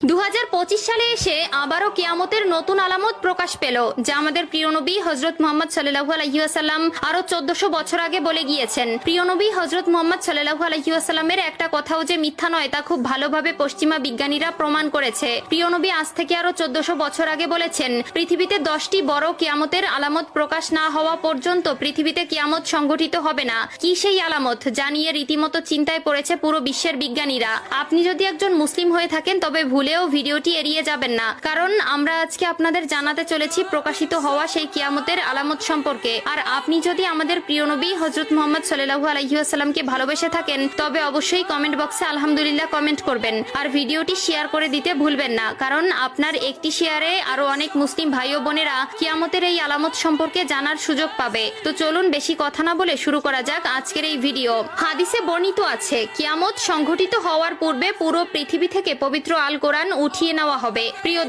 2025 সালে এসে আবারও কিয়ামতের নতুন আলামত প্রকাশ পেল, যা আমাদের প্রিয় নবী হযরত মুহাম্মদ সাল্লাল্লাহু আলাইহি ওয়াসাল্লাম আরো 1400 বছর আগে বলে গিয়েছেন। প্রিয় নবী হযরত মুহাম্মদ সাল্লাল্লাহু আলাইহি ওয়াসাল্লামের একটা কথাও যে মিথ্যা নয় তা খুব ভালোভাবে পশ্চিমা বিজ্ঞানীরা প্রমাণ করেছে। প্রিয় নবী আজ থেকে আরো 1400 বছর আগে বলেছেন, পৃথিবীতে 10টি বড় কিয়ামতের আলামত প্রকাশ না হওয়া পর্যন্ত পৃথিবীতে কিয়ামত সংঘটিত হবে না। কি সেই আলামত জানিয়ে রীতিমতো চিন্তায় পড়েছে পুরো বিশ্বের বিজ্ঞানীরা। আপনি যদি একজন মুসলিম হয়ে থাকেন তবে ভুলেও ভিডিওটি এড়িয়ে যাবেন না, কারণ আমরা আজকে আপনাদের জানাতে চলেছি প্রকাশিত হওয়া সেই কিয়ামতের আলামত সম্পর্কে। আর আপনি যদি আমাদের প্রিয় নবী হযরত মুহাম্মদ সাল্লাল্লাহু আলাইহি ওয়াসাল্লামকে ভালোবেসে থাকেন তবে অবশ্যই কমেন্ট বক্সে আলহামদুলিল্লাহ কমেন্ট করবেন আর ভিডিওটি শেয়ার করে দিতে ভুলবেন না, কারণ আপনার একটি শেয়ারে আরো অনেক মুসলিম ভাই ও বোনেরা কিয়ামতের এই আলামত সম্পর্কে জানার সুযোগ পাবে। তো চলুন বেশি কথা না বলে শুরু করা যাক আজকের এই ভিডিও। হাদিসে বর্ণিত আছে, কিয়ামত সংঘটিত হওয়ার পূর্বে পুরো পৃথিবী থেকে পবিত্র আল কোরআন উঠিয়ে নেওয়া হবে। প্রিয়